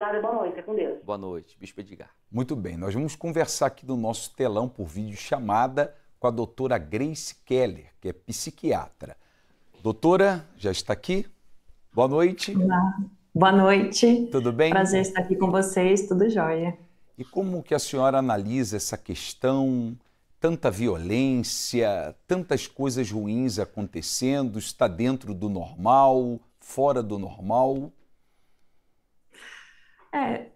Obrigada, boa noite, com Deus. Boa noite, Bispo Edgar. Muito bem, nós vamos conversar aqui no nosso telão por videochamada com a doutora Grace Keller, que é psiquiatra. Doutora, já está aqui? Boa noite. Olá. Boa noite. Tudo bem? Prazer estar aqui com vocês, tudo jóia. E como que a senhora analisa essa questão, tanta violência, tantas coisas ruins acontecendo, está dentro do normal, fora do normal?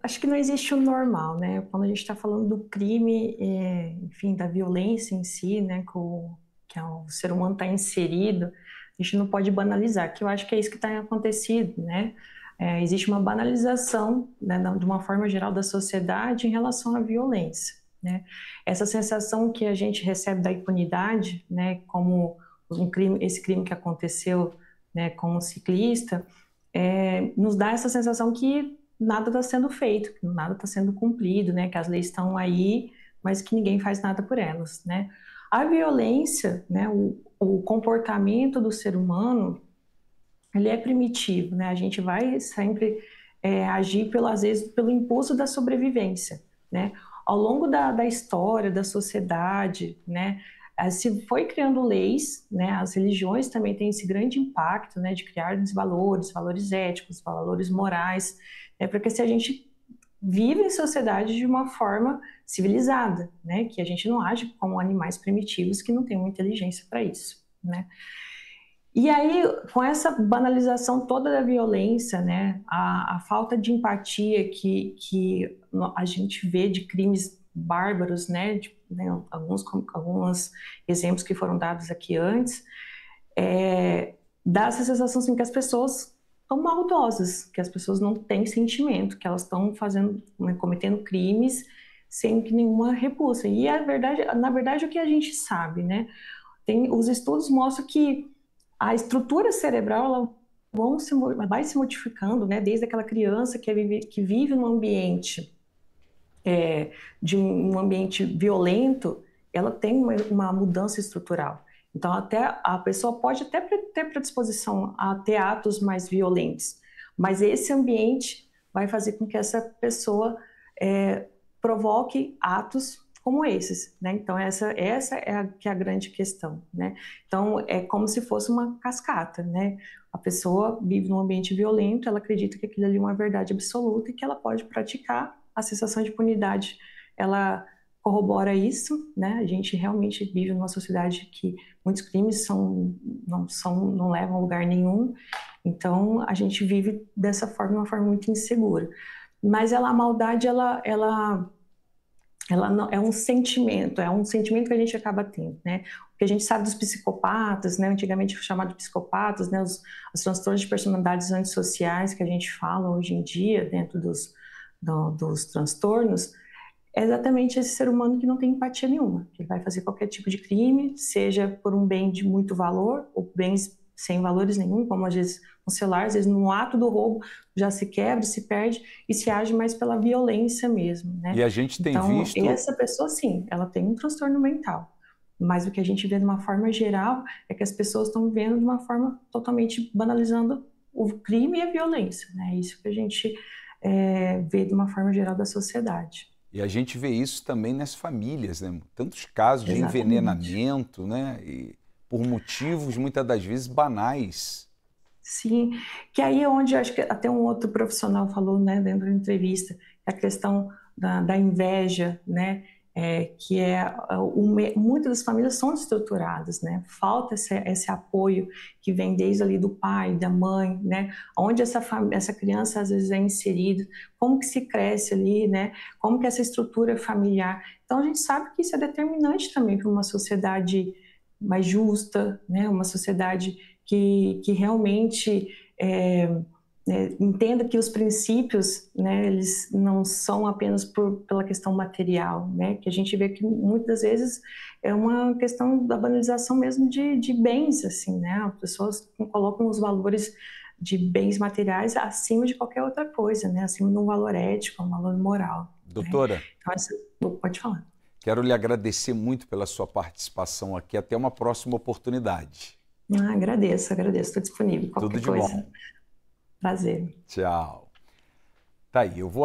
Acho que não existe o normal, né? Quando a gente está falando do crime, enfim, da violência em si, né, que o ser humano está inserido, a gente não pode banalizar, que eu acho que é isso que está acontecendo, né? Existe uma banalização, né, de uma forma geral da sociedade em relação à violência, né? Essa sensação que a gente recebe da impunidade, né, como esse crime que aconteceu, né, com o ciclista, nos dá essa sensação que nada está sendo feito, que nada está sendo cumprido, né? Que as leis estão aí, mas que ninguém faz nada por elas, né? A violência, né? O comportamento do ser humano, ele é primitivo, né? A gente vai sempre agir, às vezes, pelo impulso da sobrevivência, né? Ao longo da história, da sociedade, né? Se foi criando leis, né? As religiões também têm esse grande impacto, né? De criar valores éticos, valores morais, porque se a gente vive em sociedade de uma forma civilizada, né? Que a gente não age como animais primitivos que não têm uma inteligência para isso, né? E aí, com essa banalização toda da violência, né? A falta de empatia que a gente vê de crimes bárbaros, né? Alguns exemplos que foram dados aqui antes, dá essa sensação assim, que as pessoas estão maldosas, que as pessoas não têm sentimento, que elas estão fazendo, né, cometendo crimes sem que nenhuma repulsa. E na verdade, o que a gente sabe, né? Os estudos mostram que a estrutura cerebral vai se modificando, né? Desde aquela criança que vive num ambiente de um ambiente violento, ela tem uma mudança estrutural. Então, até a pessoa pode até ter predisposição a ter atos mais violentos, mas esse ambiente vai fazer com que essa pessoa provoque atos como esses, né? Então, essa é a grande questão, né? Então, é como se fosse uma cascata, né? A pessoa vive num ambiente violento, ela acredita que aquilo ali é uma verdade absoluta e que ela pode praticar. A sensação de impunidade, ela corrobora isso, né? A gente realmente vive numa sociedade que muitos crimes não levam a lugar nenhum, então a gente vive dessa forma, uma forma muito insegura. Mas a maldade, ela não, é um sentimento que a gente acaba tendo, né? O que a gente sabe dos psicopatas, né? Antigamente foi chamado de psicopatas, né? Os transtornos de personalidades antissociais que a gente fala hoje em dia dentro dos transtornos, é exatamente esse ser humano que não tem empatia nenhuma, que vai fazer qualquer tipo de crime, seja por um bem de muito valor ou bens sem valores nenhum, como às vezes um celular, às vezes no ato do roubo já se quebra, se perde e se age mais pela violência mesmo, né? E a gente tem visto... Então, essa pessoa, sim, ela tem um transtorno mental, mas o que a gente vê de uma forma geral é que as pessoas estão vendo de uma forma totalmente banalizando o crime e a violência, né? É isso que a gente vê de uma forma geral da sociedade. E a gente vê isso também nas famílias, né? Tantos casos de envenenamento, né? E por motivos, muitas das vezes, banais. Sim, que aí é onde acho que até um outro profissional falou, né, dentro da entrevista, a questão da inveja, né? Muitas das famílias são destruturadas, né? Falta esse apoio que vem desde ali do pai, da mãe, né? Onde essa criança às vezes é inserida, como que se cresce ali, né? Como que essa estrutura familiar. Então a gente sabe que isso é determinante também para uma sociedade mais justa, né? Uma sociedade que realmente entenda que os princípios, né, eles não são apenas pela questão material, né, que a gente vê que muitas vezes é uma questão da banalização mesmo de bens, assim, né, as pessoas colocam os valores de bens materiais acima de qualquer outra coisa, né, acima de um valor ético, um valor moral. Doutora, né? Então, pode falar. Quero lhe agradecer muito pela sua participação aqui, até uma próxima oportunidade. Agradeço, estou disponível, qualquer Tudo de coisa. bom. Prazer. Tchau. Tá aí, eu vou